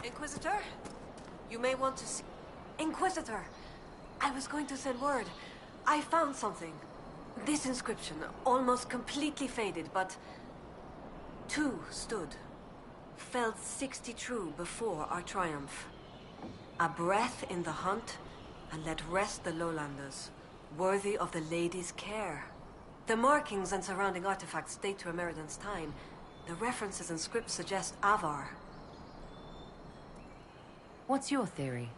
Inquisitor? You may want to see... Inquisitor! I was going to send word. I found something. This inscription, almost completely faded, but... Two stood. Felt 60 true before our triumph. A breath in the hunt, and let rest the lowlanders, worthy of the lady's care. The markings and surrounding artifacts date to Ameridan's time. The references and scripts suggest Avar. What's your theory?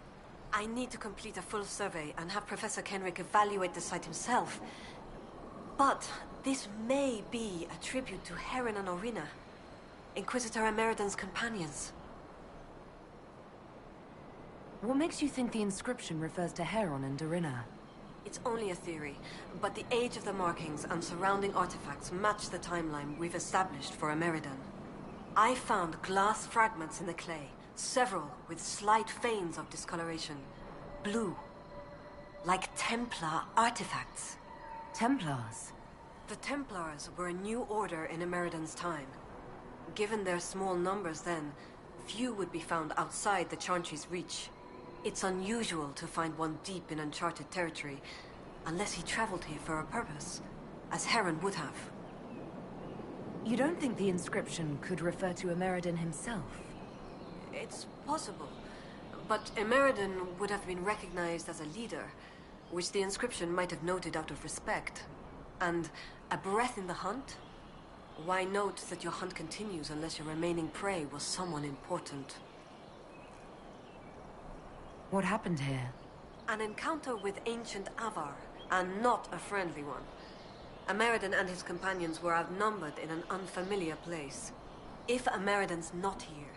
I need to complete a full survey and have Professor Kenrick evaluate the site himself. But this may be a tribute to Heron and Orina, Inquisitor Ameridan's companions. What makes you think the inscription refers to Hakkon and Dorina? It's only a theory, but the age of the markings and surrounding artifacts match the timeline we've established for Ameridan. I found glass fragments in the clay, several with slight veins of discoloration. Blue. Like Templar artifacts. Templars? The Templars were a new order in Ameridan's time. Given their small numbers then, few would be found outside the Chantry's reach. It's unusual to find one deep in uncharted territory, unless he traveled here for a purpose, as Heron would have. You don't think the inscription could refer to Ameridan himself? It's possible, but Ameridan would have been recognized as a leader, which the inscription might have noted out of respect. And a breath in the hunt? Why note that your hunt continues unless your remaining prey was someone important? What happened here? An encounter with ancient Avar, and not a friendly one. Ameridan and his companions were outnumbered in an unfamiliar place. If Ameridan's not here,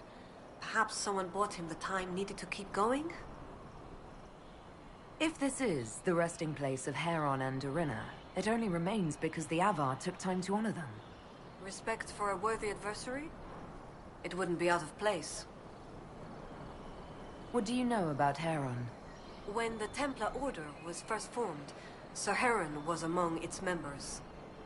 perhaps someone bought him the time needed to keep going? If this is the resting place of Hakkon and Dorina, it only remains because the Avar took time to honor them. Respect for a worthy adversary? It wouldn't be out of place. What do you know about Hakkon? When the Templar Order was first formed, Sir Heron was among its members.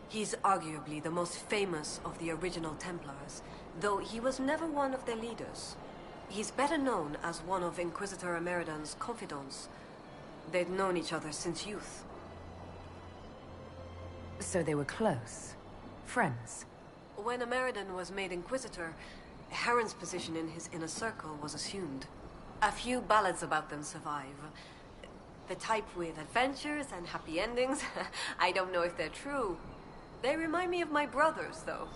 He's arguably the most famous of the original Templars, though he was never one of their leaders. He's better known as one of Inquisitor Ameridan's confidants. They'd known each other since youth. So they were close? Friends? When Ameridan was made Inquisitor, Heron's position in his inner circle was assumed. A few ballads about them survive. The type with adventures and happy endings. I don't know if they're true. They remind me of my brothers, though.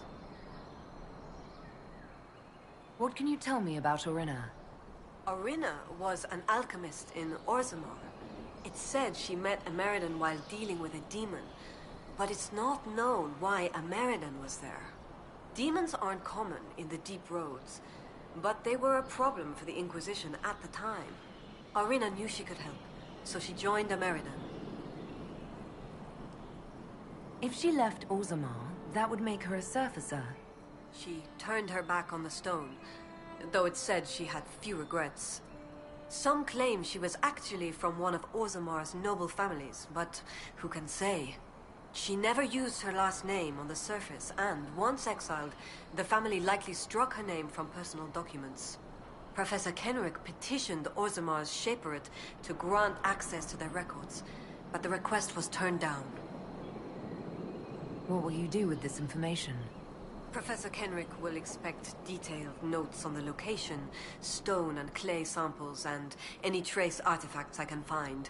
What can you tell me about Orina? Orina was an alchemist in Orzammar. It's said she met Ameridan while dealing with a demon, but it's not known why Ameridan was there. Demons aren't common in the deep roads, but they were a problem for the Inquisition at the time. Orina knew she could help, so she joined Ameridan. If she left Orzammar, that would make her a surfacer. She turned her back on the stone, though it's said she had few regrets. Some claim she was actually from one of Orzammar's noble families, but who can say? She never used her last name on the surface, and once exiled, the family likely struck her name from personal documents. Professor Kenrick petitioned Orzammar's Shaperate to grant access to their records, but the request was turned down. What will you do with this information? Professor Kenrick will expect detailed notes on the location, stone and clay samples, and any trace artifacts I can find.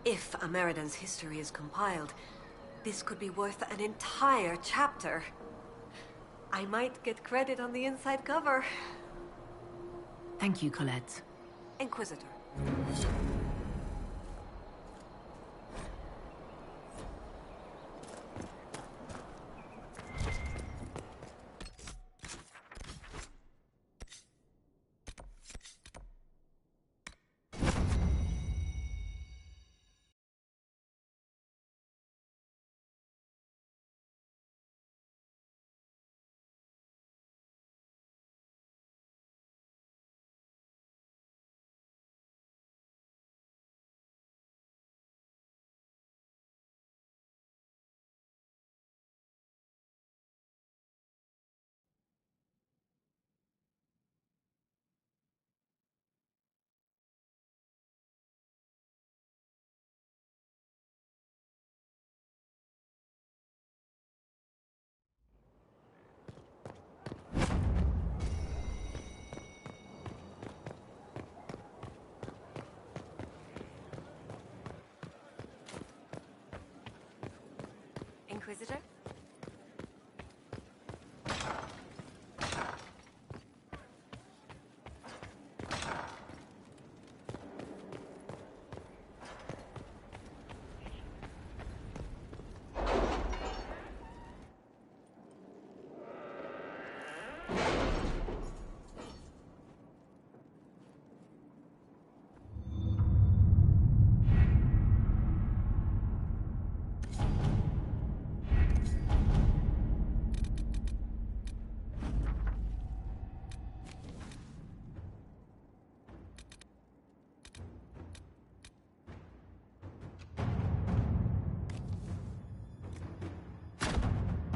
If Ameridan's history is compiled, this could be worth an entire chapter. I might get credit on the inside cover. Thank you, Colette. Inquisitor.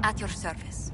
At your service.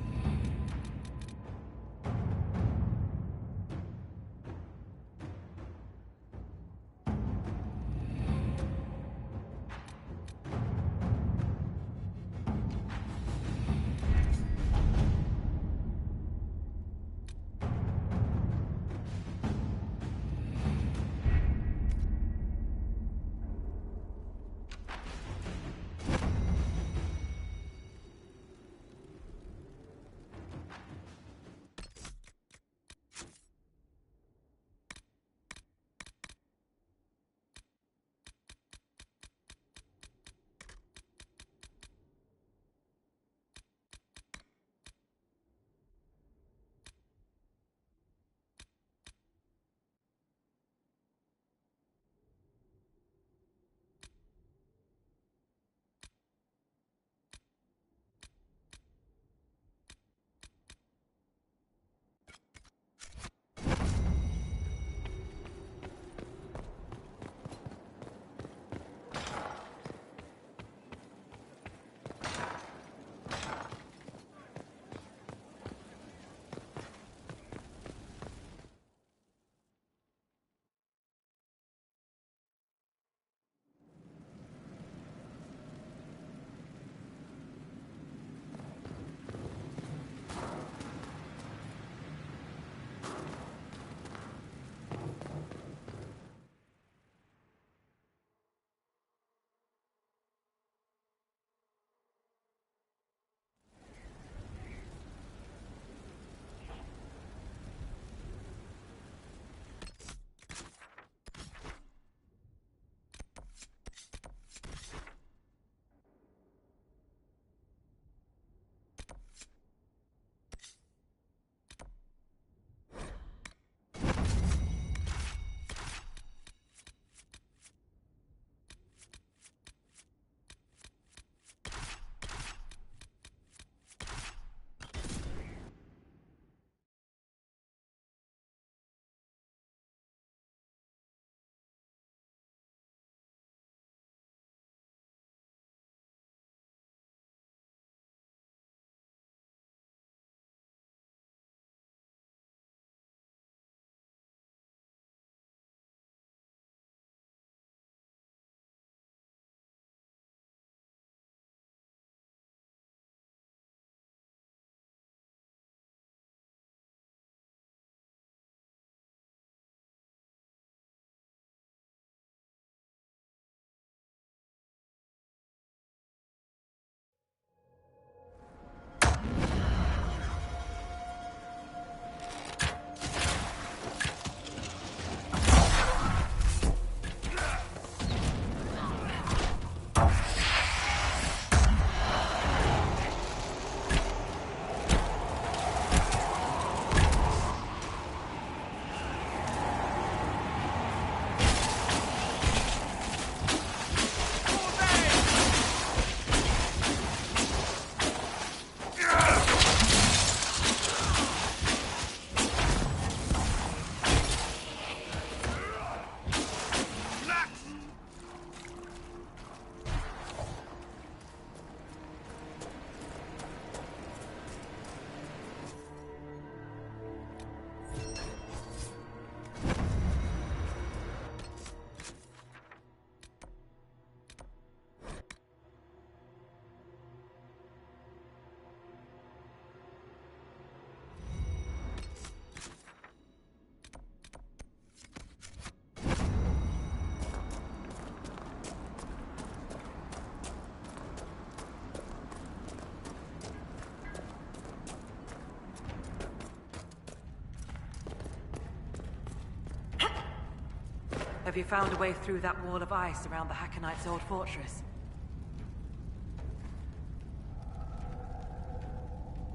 Have you found a way through that wall of ice around the Hakkonites' old fortress?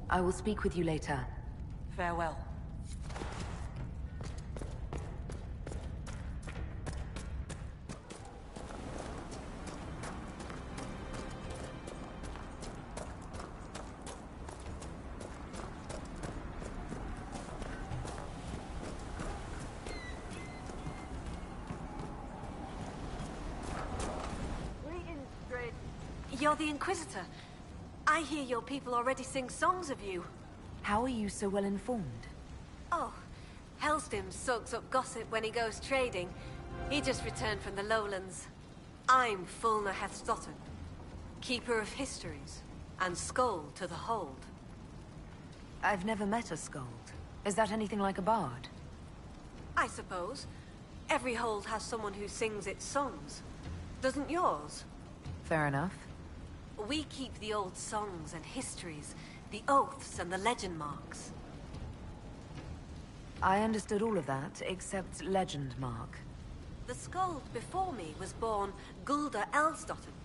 I will speak with you later. Farewell. You're the Inquisitor. I hear your people already sing songs of you. How are you so well informed? Oh, Hellstim soaks up gossip when he goes trading. He just returned from the lowlands. I'm Fulna Hethstotton, Keeper of Histories, and Skald to the Hold. I've never met a Skald. Is that anything like a bard? I suppose. Every hold has someone who sings its songs. Doesn't yours? Fair enough. We keep the old songs and histories, the oaths and the legend marks. I understood all of that, except legend mark. The Skald before me was born Gulda Elsdotten.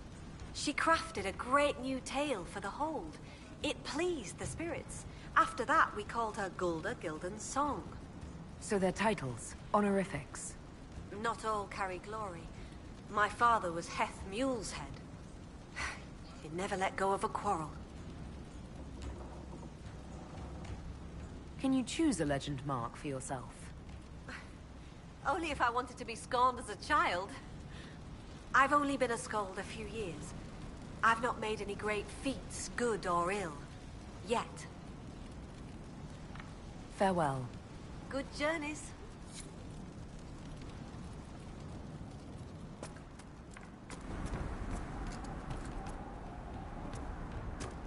She crafted a great new tale for the hold. It pleased the spirits. After that, we called her Gulda Gildan's Song. So they're titles, honorifics. Not all carry glory. My father was Heth Mule's head. He never let go of a quarrel. Can you choose a legend mark for yourself? Only if I wanted to be scorned as a child. I've only been a Skald a few years. I've not made any great feats, good or ill. Yet. Farewell. Good journeys.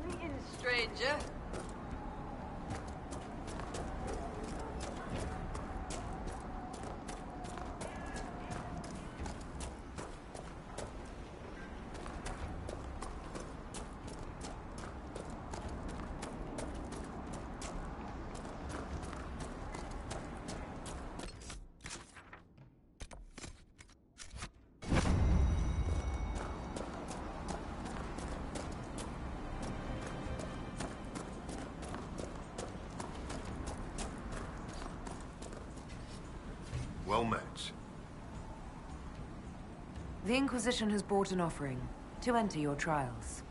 Greetings, stranger. Well met. The Inquisition has brought an offering to enter your trials.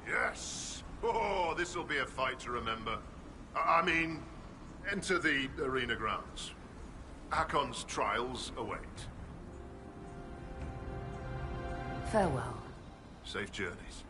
Yes! Oh, this'll be a fight to remember. I mean, enter the arena grounds. Hakkon's trials await. Farewell. Safe journeys.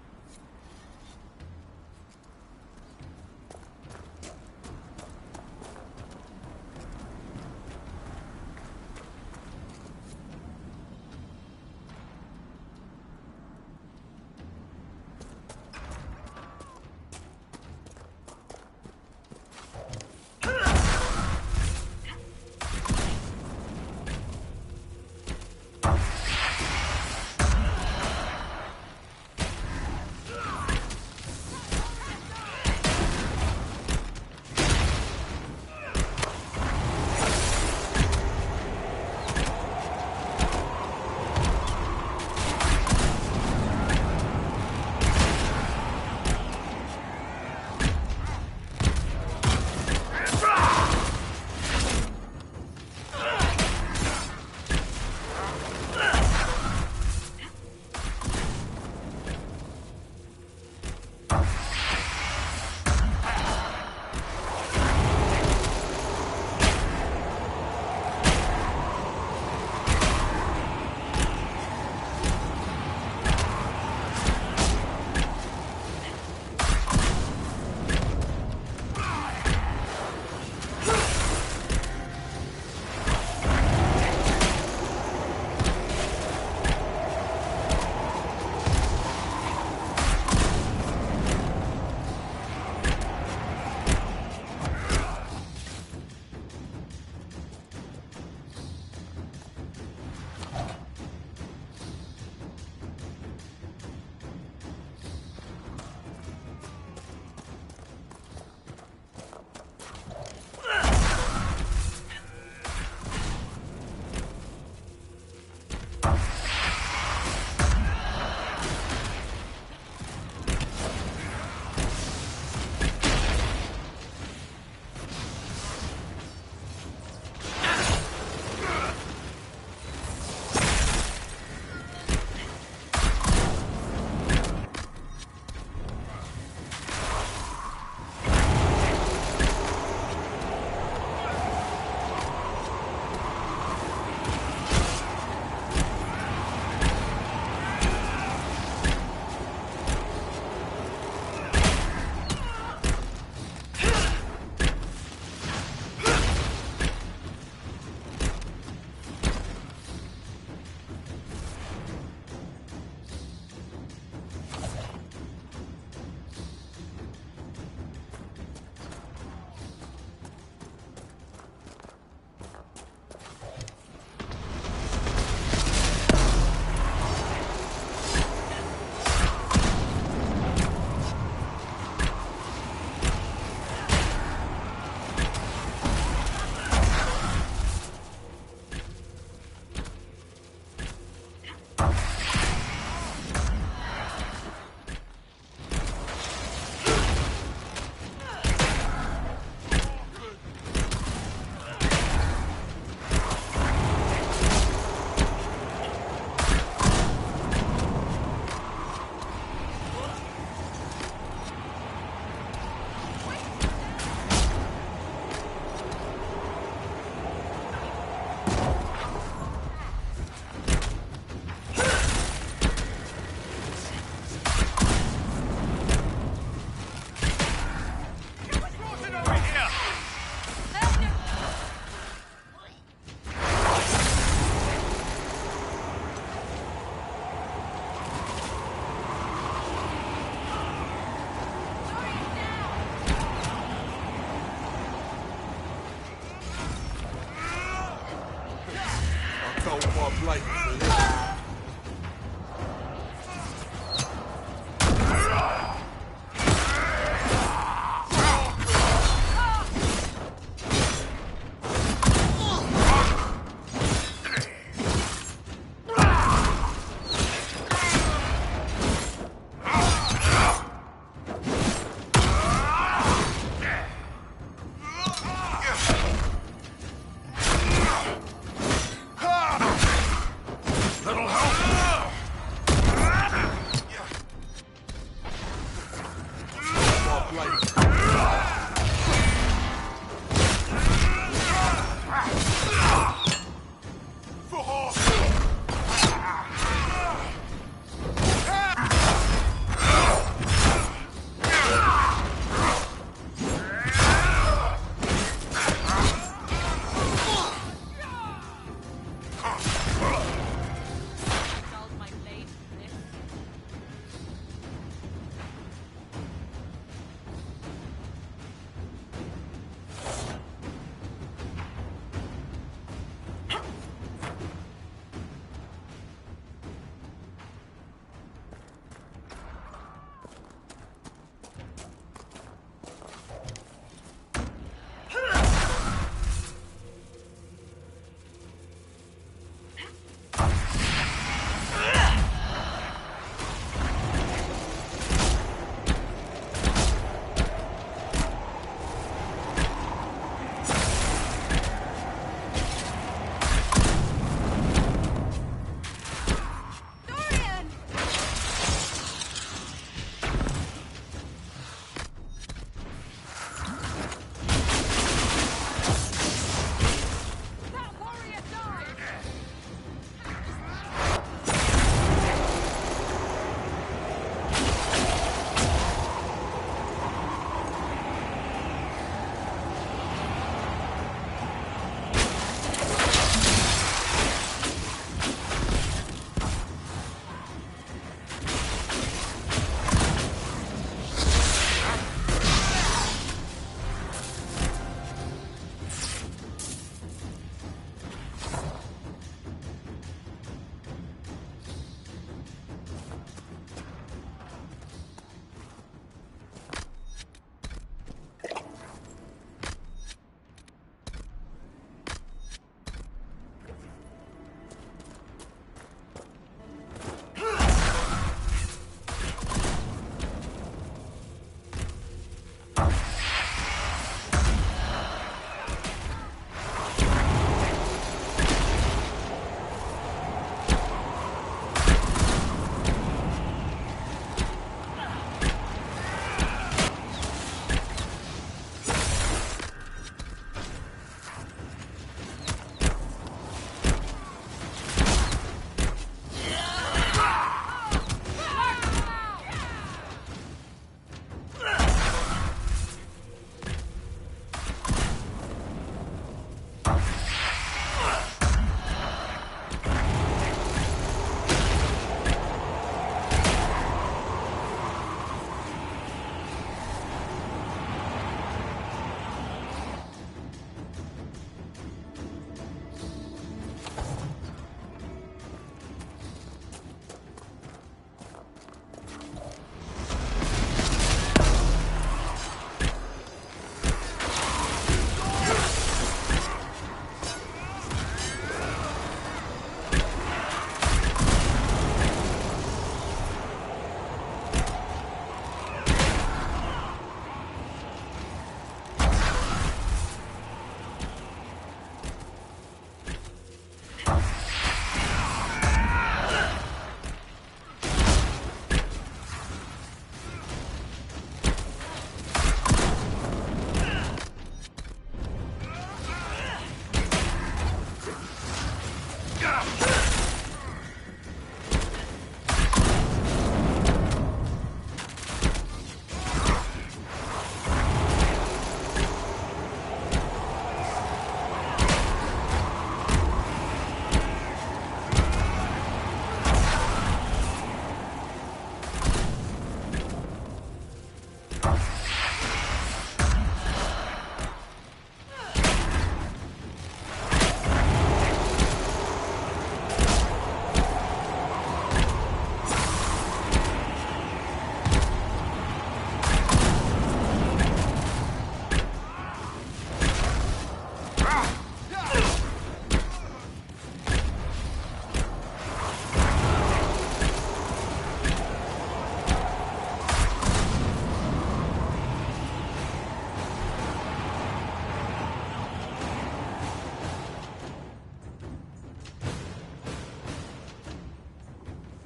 Sold my blade for this.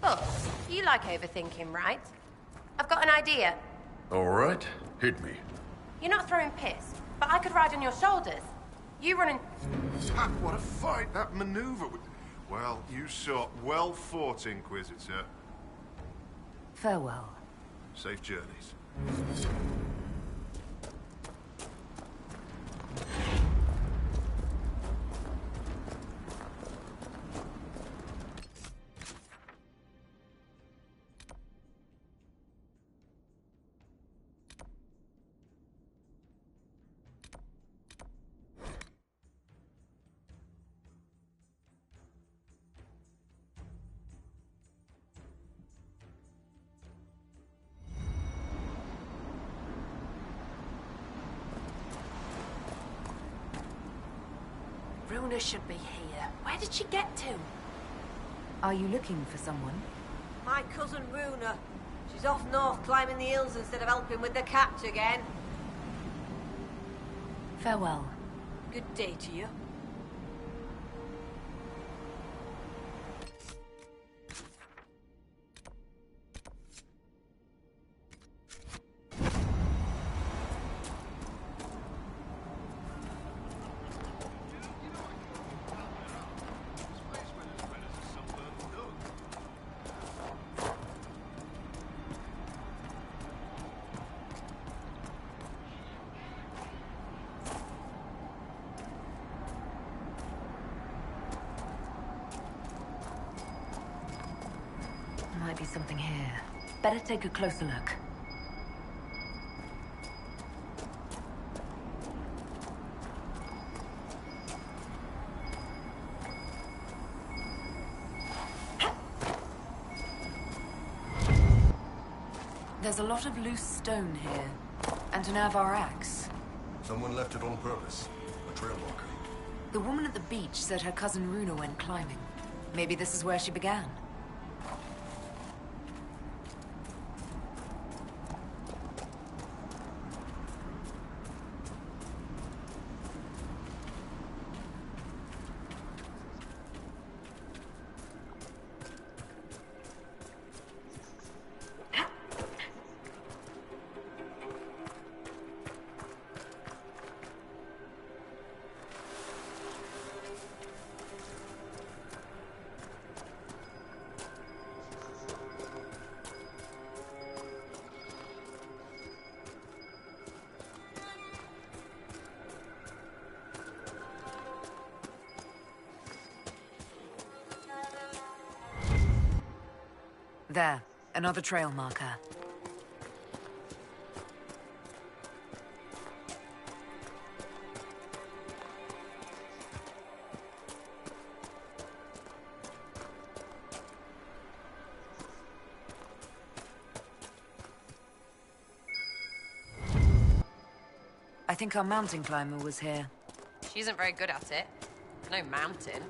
course. You like overthinking, right? I've got an idea. All right, hit me. You're not throwing piss, but I could ride on your shoulders. You running... What a fight, that maneuver. Well, you saw well fought, Inquisitor. Farewell. Safe journeys. Runa should be here. Where did she get to? Are you looking for someone? My cousin Runa. She's off north climbing the hills instead of helping with the catch again. Farewell. Good day to you. Might be something here. Better take a closer look. There's a lot of loose stone here, and an Avar axe. Someone left it on purpose. A trail marker. The woman at the beach said her cousin Runa went climbing. Maybe this is where she began. There, another trail marker. I think our mountain climber was here. She isn't very good at it. No mountain.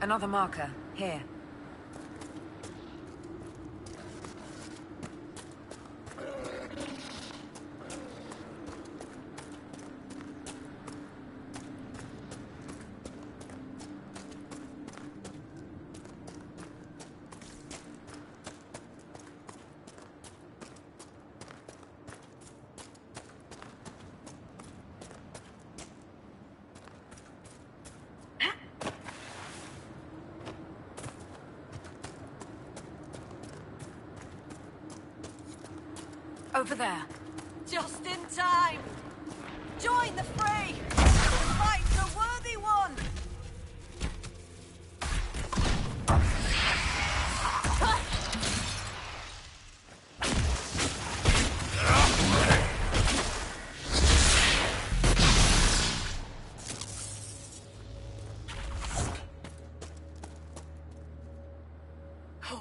Another marker, here. Over there. Just in time! Join the fray! The fight's a worthy one!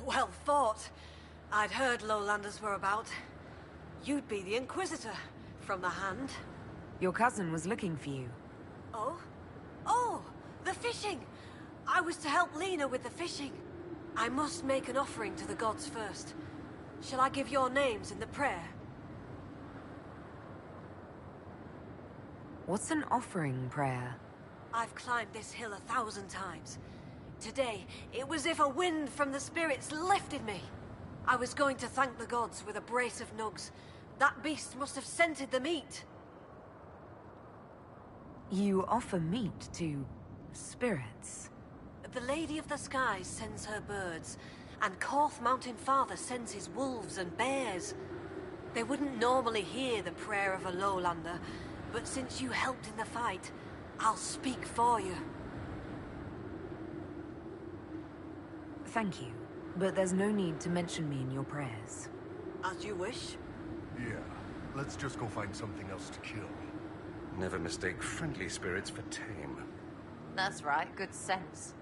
Well fought. I'd heard Lowlanders were about. You'd be the Inquisitor, from the hand. Your cousin was looking for you. Oh? Oh! The fishing! I was to help Lena with the fishing. I must make an offering to the gods first. Shall I give your names in the prayer? What's an offering prayer? I've climbed this hill 1,000 times. Today, it was as if a wind from the spirits lifted me. I was going to thank the gods with a brace of nugs. That beast must have scented the meat. You offer meat to spirits? The Lady of the Skies sends her birds, and Korth Mountain Father sends his wolves and bears. They wouldn't normally hear the prayer of a lowlander, but since you helped in the fight, I'll speak for you. Thank you, but there's no need to mention me in your prayers. As you wish. Yeah, let's just go find something else to kill. Never mistake friendly spirits for tame. That's right, good sense.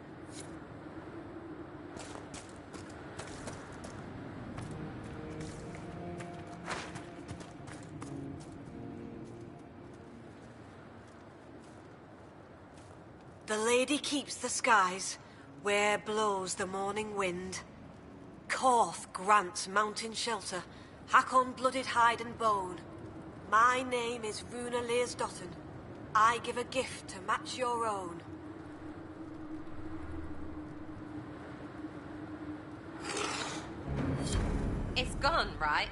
The lady keeps the skies, where blows the morning wind. Korth grants mountain shelter, Hakkon blooded hide and bone. My name is Runa Learsdotten. I give a gift to match your own. It's gone, right?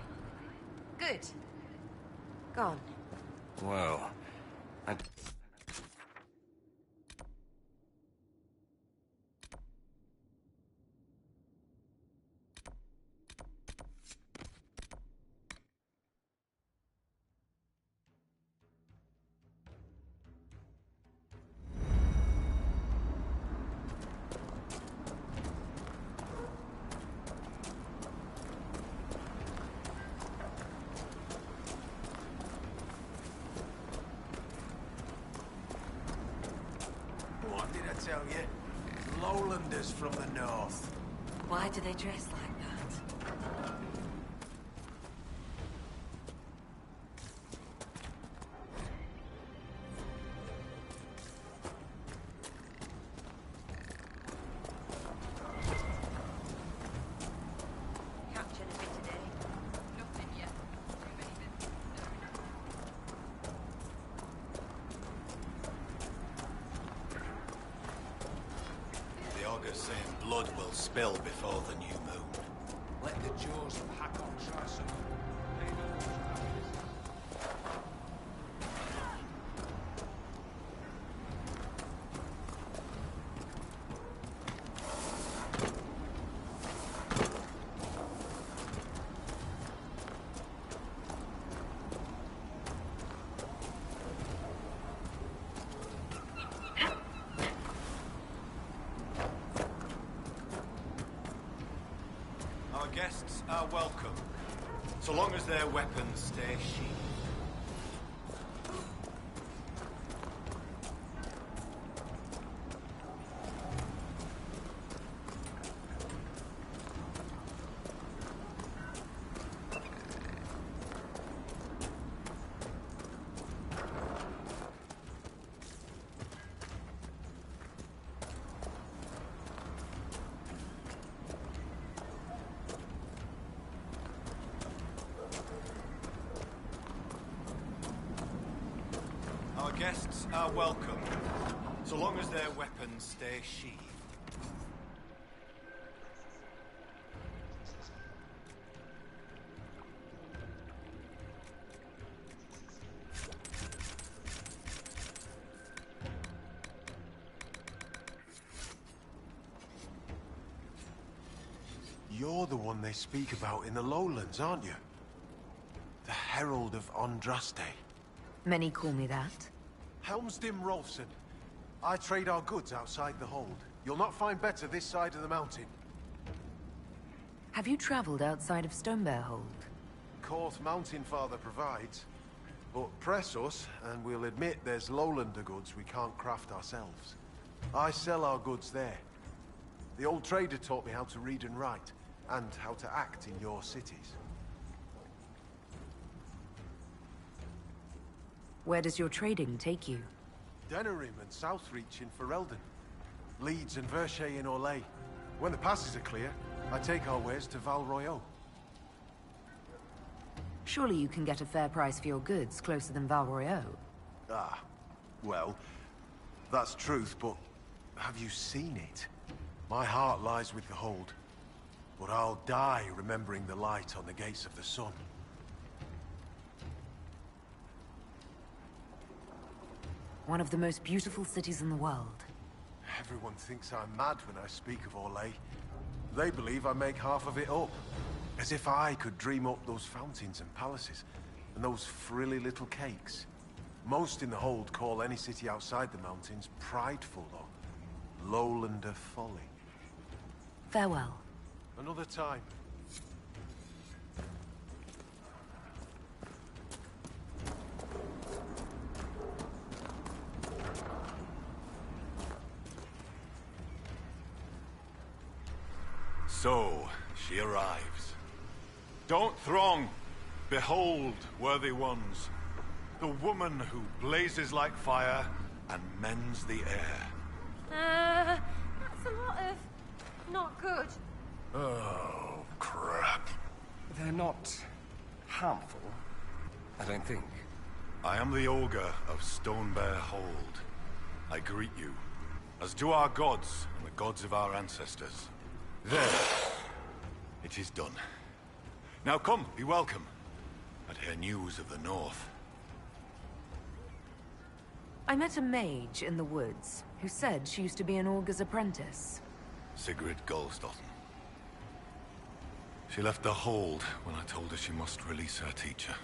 Good. Gone. Well, I... What did I tell you? Lowlanders from the north. Why do they dress like that? Captured a bit today. Nothing yet. The augur's saying blood will spill before the new moon. Let the jaws of Hakkon try some. They know what's happening. Our guests are welcome, so long as their weapons stay sheathed. Our guests are welcome, so long as their weapons stay sheathed. You're the one they speak about in the lowlands, aren't you? The Herald of Andraste. Many call me that. Helmsdim Rolfson. I trade our goods outside the hold. You'll not find better this side of the mountain. Have you traveled outside of Stonebear Hold? Korth Mountain Father provides. But press us, and we'll admit there's lowlander goods we can't craft ourselves. I sell our goods there. The old trader taught me how to read and write, and how to act in your cities. Where does your trading take you? Denerim and Southreach in Ferelden. Leeds and Verche in Orlais. When the passes are clear, I take our wares to Val Royeaux. Surely you can get a fair price for your goods closer than Val Royeaux. Ah, well, that's truth, but have you seen it? My heart lies with the Hold, but I'll die remembering the light on the gates of the sun. One of the most beautiful cities in the world. Everyone thinks I'm mad when I speak of Orlais. They believe I make half of it up. As if I could dream up those fountains and palaces, and those frilly little cakes. Most in the Hold call any city outside the mountains prideful, or lowlander folly. Farewell. Another time. So, she arrives. Don't throng! Behold, worthy ones, the woman who blazes like fire and mends the air. That's a lot of... not good. Oh, crap. They're not harmful. I don't think. I am the Ogre of Stonebear Hold. I greet you, as do our gods and the gods of our ancestors. There. It is done. Now come, be welcome, and hear news of the North. I met a mage in the woods who said she used to be an Augur's apprentice. Sigrid Gullstotten. She left the Hold when I told her she must release her teacher.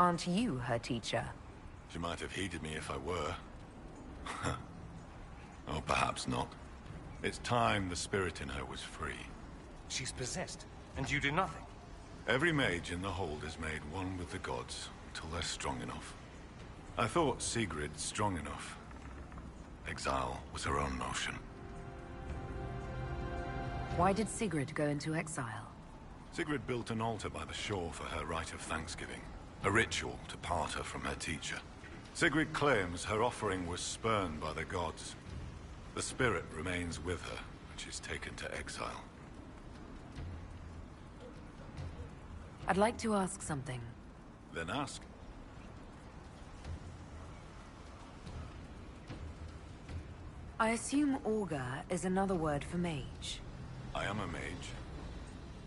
Aren't you her teacher? She might have heeded me if I were. Oh, perhaps not. It's time the spirit in her was free. She's possessed, and you do nothing. Every mage in the Hold is made one with the gods until they're strong enough. I thought Sigrid strong enough. Exile was her own notion. Why did Sigrid go into exile? Sigrid built an altar by the shore for her rite of thanksgiving, a ritual to part her from her teacher. Sigrid claims her offering was spurned by the gods. The spirit remains with her when she's taken to exile. I'd like to ask something. Then ask. I assume Augur is another word for mage. I am a mage.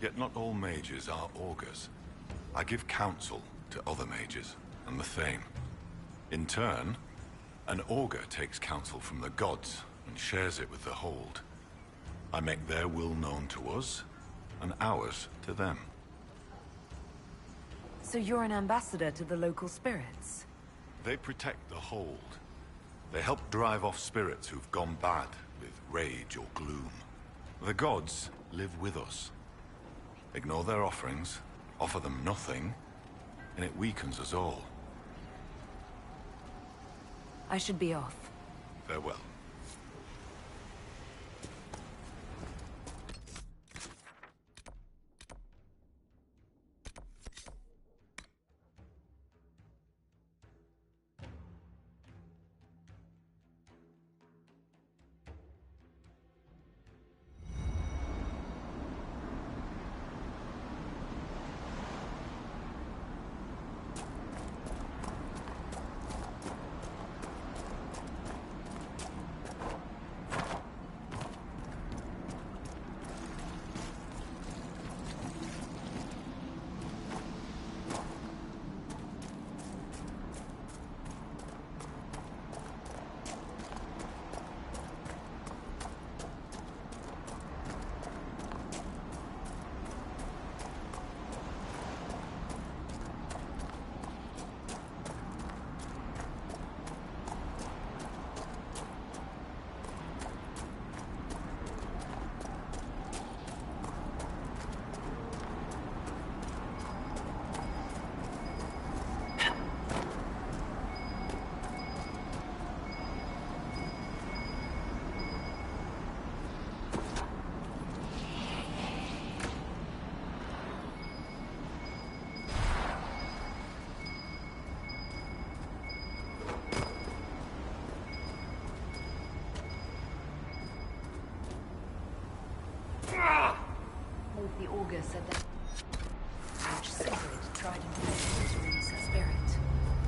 Yet not all mages are augurs. I give counsel to other mages and the Thane. In turn, an augur takes counsel from the gods and shares it with the Hold. I make their will known to us, and ours to them. So you're an ambassador to the local spirits? They protect the Hold. They help drive off spirits who've gone bad with rage or gloom. The gods live with us. Ignore their offerings, offer them nothing, and it weakens us all. I should be off. Farewell. augur said that which Sigrid tried and failed to release her spirit.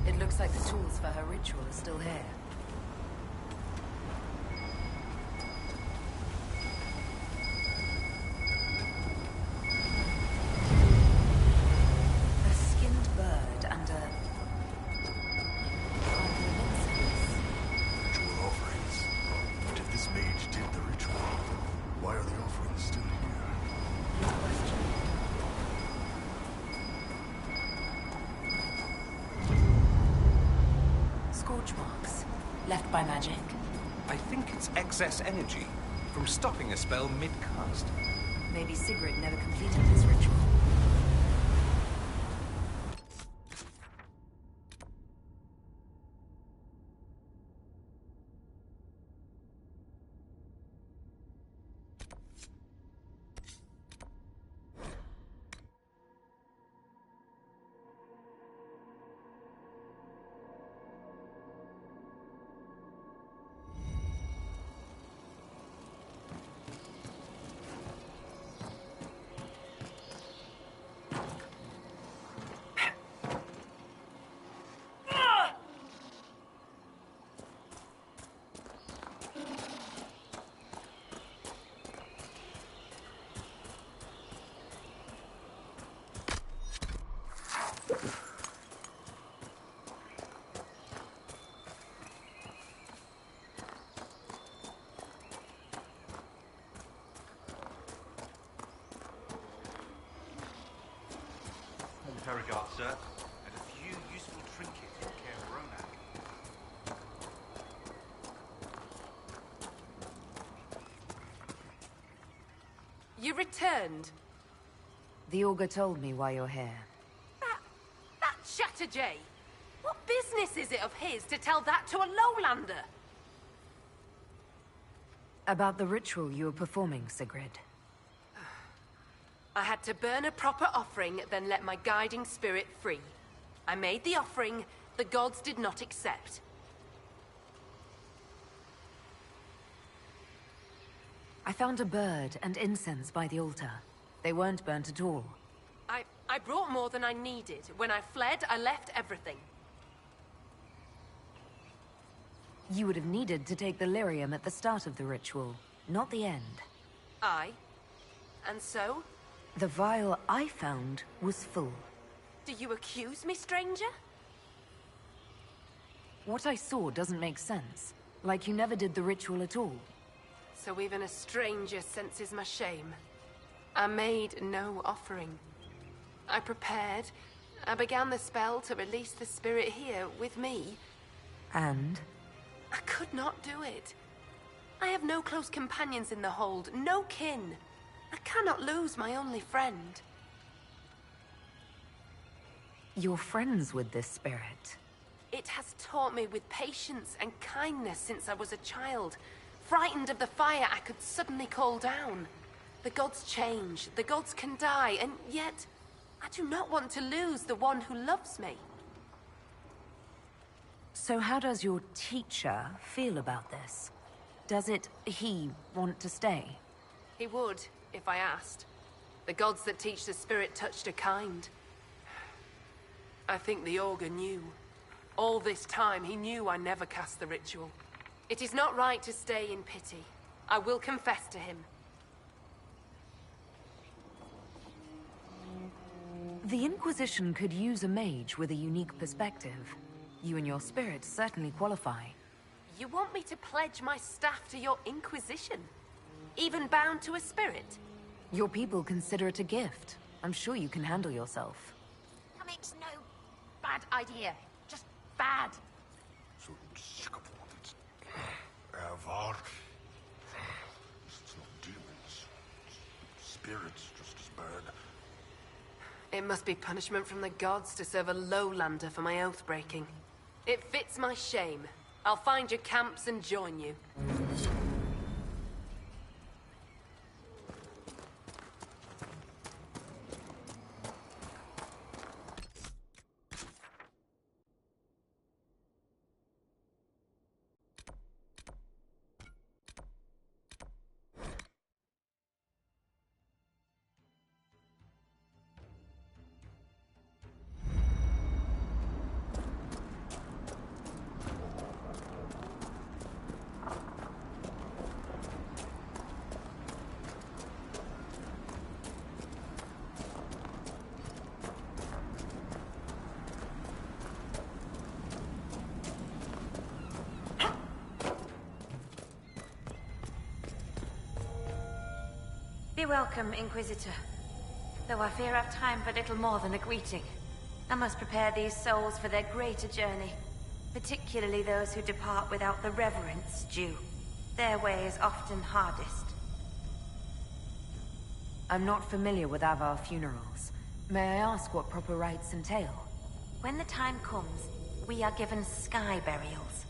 It looks like the tools for her ritual are still here. A skinned bird and a... bundle of incense. Ritual offerings. But if this mage did the ritual, why are the offerings still here? Good question. Scorch marks, left by magic. I think it's excess energy from stopping a spell mid-cast. Maybe Sigrid never completed this ritual. Regard, sir, and a few useful trinkets in care of Ronak. You returned? The augur told me why you're here. That Chatterjay! What business is it of his to tell that to a lowlander? About the ritual you were performing, Sigrid. I had to burn a proper offering, then let my guiding spirit free. I made the offering, the gods did not accept. I found a bird and incense by the altar. They weren't burnt at all. I brought more than I needed. When I fled, I left everything. You would have needed to take the lyrium at the start of the ritual, not the end. Aye. And so? The vial I found was full. Do you accuse me, stranger? What I saw doesn't make sense. Like you never did the ritual at all. So even a stranger senses my shame. I made no offering. I prepared. I began the spell to release the spirit here with me. And? I could not do it. I have no close companions in the hold, no kin. I cannot lose my only friend. You're friends with this spirit. It has taught me with patience and kindness since I was a child. Frightened of the fire I could suddenly call down. The gods change, the gods can die, and yet I do not want to lose the one who loves me. So how does your teacher feel about this? Does he want to stay? He would, if I asked. The gods that teach the spirit touched are kind. I think the augur knew. All this time, he knew I never cast the ritual. It is not right to stay in pity. I will confess to him. The Inquisition could use a mage with a unique perspective. You and your spirit certainly qualify. You want me to pledge my staff to your Inquisition? Even bound to a spirit? Your people consider it a gift. I'm sure you can handle yourself. That makes no bad idea. Just bad. So sick of all this. Avar. It's not demons. Spirits just as bad. It must be punishment from the gods to serve a lowlander for my oath breaking. It fits my shame. I'll find your camps and join you. Be welcome, Inquisitor. Though I fear I've time for little more than a greeting. I must prepare these souls for their greater journey, particularly those who depart without the reverence due. Their way is often hardest. I'm not familiar with Avar funerals. May I ask what proper rites entail? When the time comes, we are given sky burials.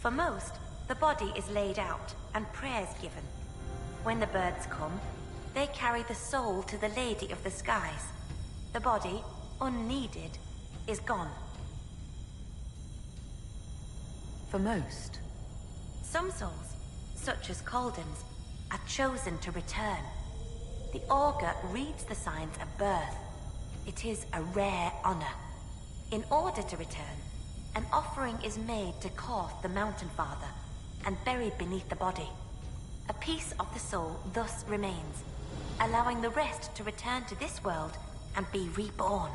For most, the body is laid out and prayers given. When the birds come, they carry the soul to the Lady of the Skies. The body, unneeded, is gone. For most? Some souls, such as Calden's, are chosen to return. The Augur reads the signs of birth. It is a rare honor. In order to return, an offering is made to Korth the Mountain Father and buried beneath the body. A piece of the soul thus remains, allowing the rest to return to this world and be reborn.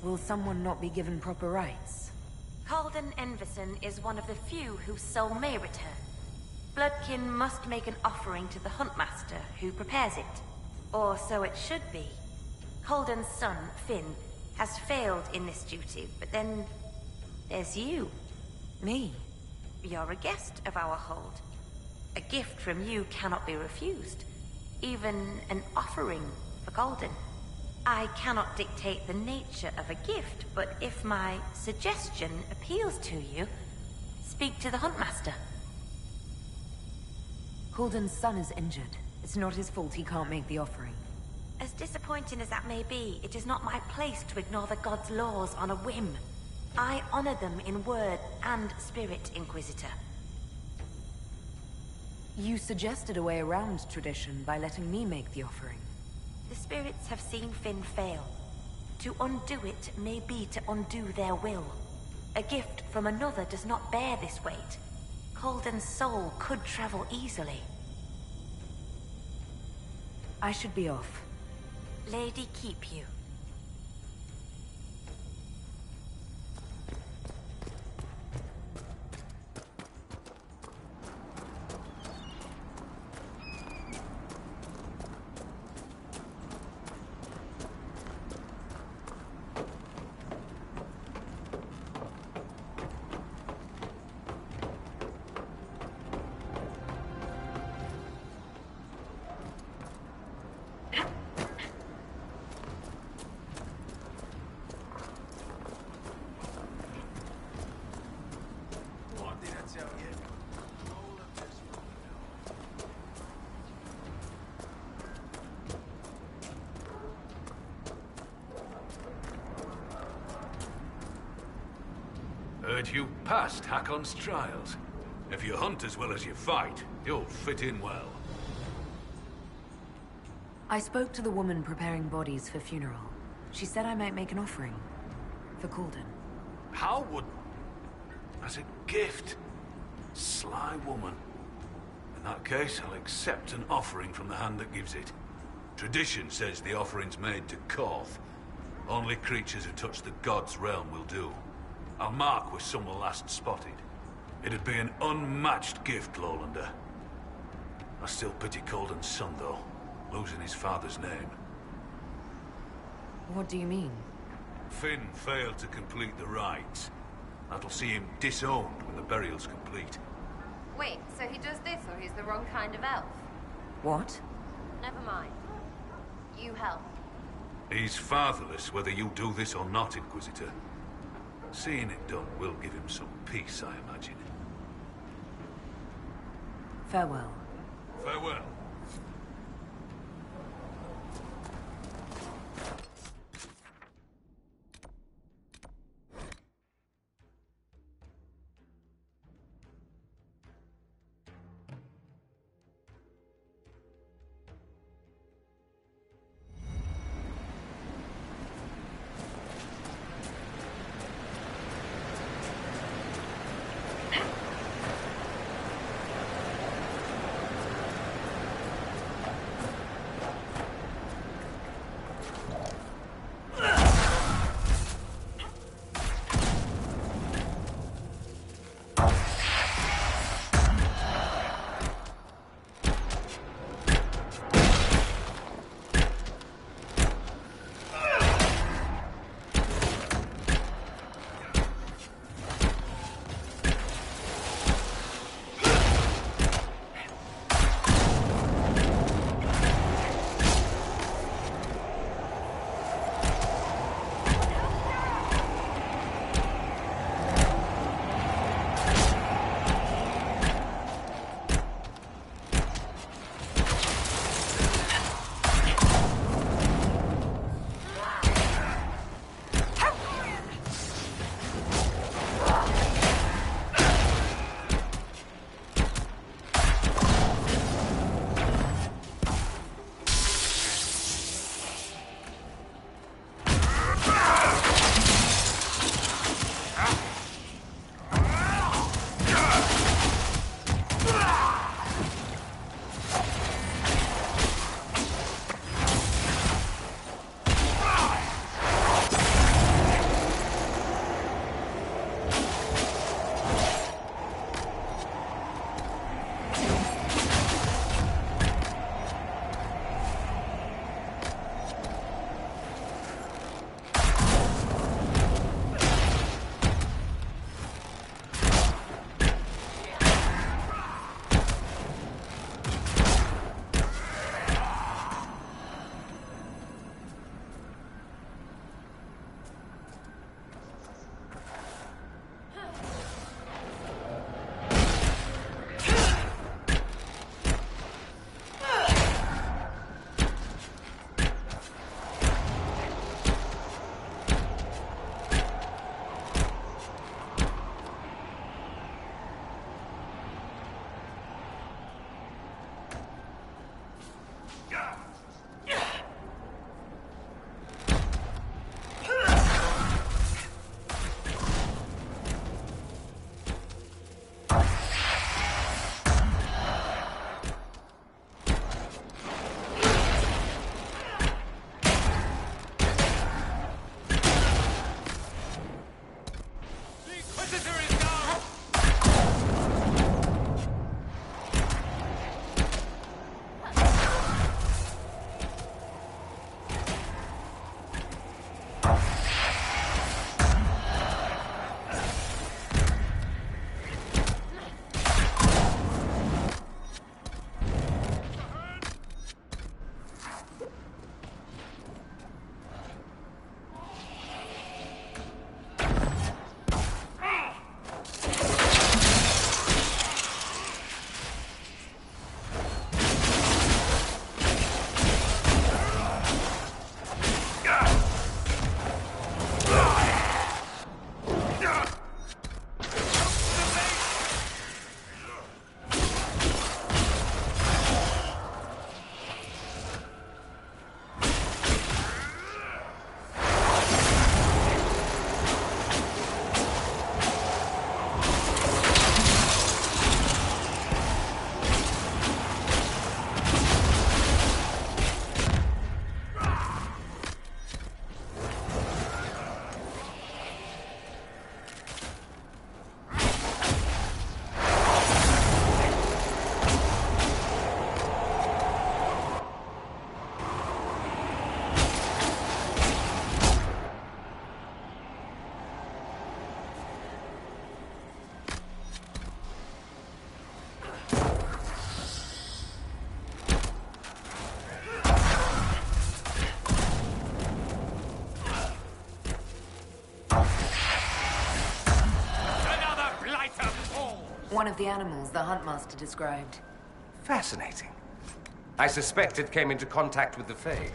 Will someone not be given proper rites? Calden Enverson is one of the few whose soul may return. Bloodkin must make an offering to the Huntmaster, who prepares it. Or so it should be. Calden's son, Finn, has failed in this duty, but then there's you. Me? You're a guest of our hold. A gift from you cannot be refused. Even an offering for Calden. I cannot dictate the nature of a gift, but if my suggestion appeals to you, speak to the Huntmaster. Calden's son is injured. It's not his fault he can't make the offering. As disappointing as that may be, it is not my place to ignore the gods' laws on a whim. I honor them in word and spirit, Inquisitor. You suggested a way around tradition by letting me make the offering. The spirits have seen Finn fail. To undo it may be to undo their will. A gift from another does not bear this weight. Calden's soul could travel easily. I should be off. Lady keep you. Heard you passed Hakkon's trials. If you hunt as well as you fight, you'll fit in well. I spoke to the woman preparing bodies for funeral. She said I might make an offering. For Calden. How would... as a gift? Sly woman. In that case, I'll accept an offering from the hand that gives it. Tradition says the offering's made to Korth. Only creatures who touch the god's realm will do. I'll mark where some were last spotted. It'd be an unmatched gift, Lowlander. I still pity Calden's son, though, losing his father's name. What do you mean? Finn failed to complete the rites. That'll see him disowned when the burial's complete. Wait, so he does this or he's the wrong kind of elf? What? Never mind. You help. He's fatherless whether you do this or not, Inquisitor. Seeing it done will give him some peace, I imagine. Farewell. Farewell. fighter falls. One of the animals the Huntmaster described. Fascinating. I suspect it came into contact with the Fae.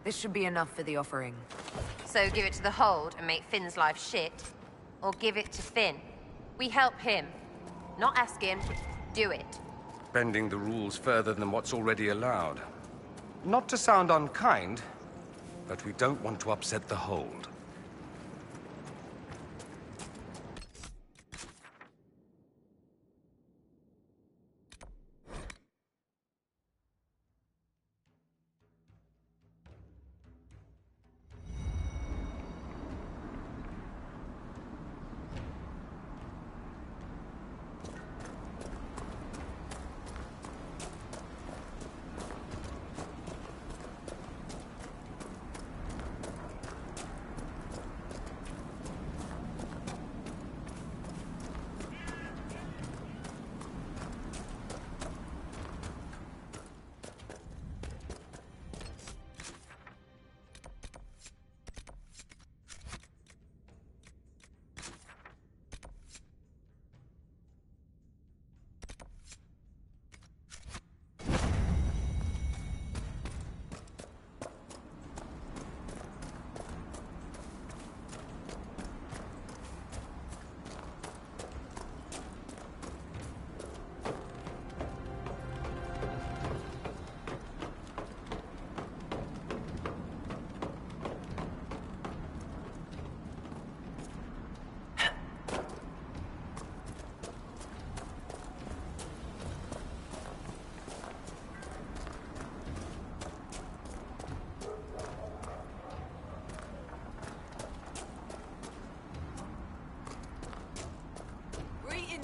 This should be enough for the offering. So give it to the Hold and make Finn's life shit? Or give it to Finn? We help him. Not ask him, do it. Bending the rules further than what's already allowed. Not to sound unkind, but we don't want to upset the Hold.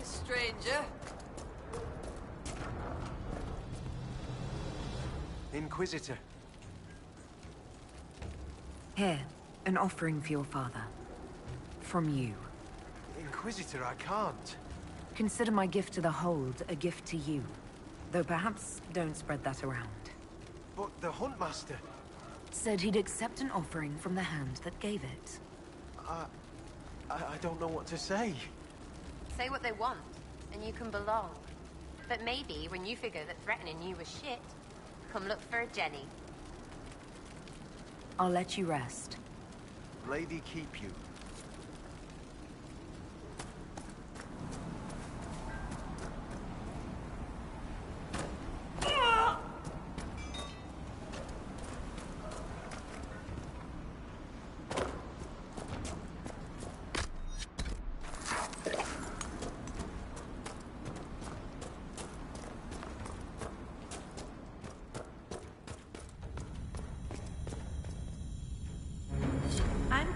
Stranger. Inquisitor. Here, an offering for your father. From you. Inquisitor, I can't. Consider my gift to the Hold a gift to you. Though perhaps don't spread that around. But the Huntmaster... Said he'd accept an offering from the hand that gave it. I don't know what to say. Say what they want, and you can belong. But maybe when you figure that threatening you was shit, come look for a Jenny. I'll let you rest. Lady keep you.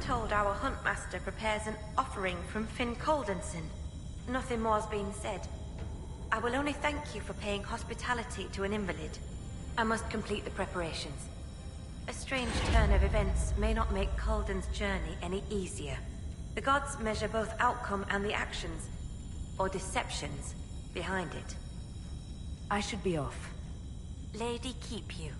Told our Huntmaster prepares an offering from Finn Coldenson. Nothing more's been said. I will only thank you for paying hospitality to an invalid. I must complete the preparations. A strange turn of events may not make Colden's journey any easier. The gods measure both outcome and the actions, or deceptions, behind it. I should be off. Lady keep you.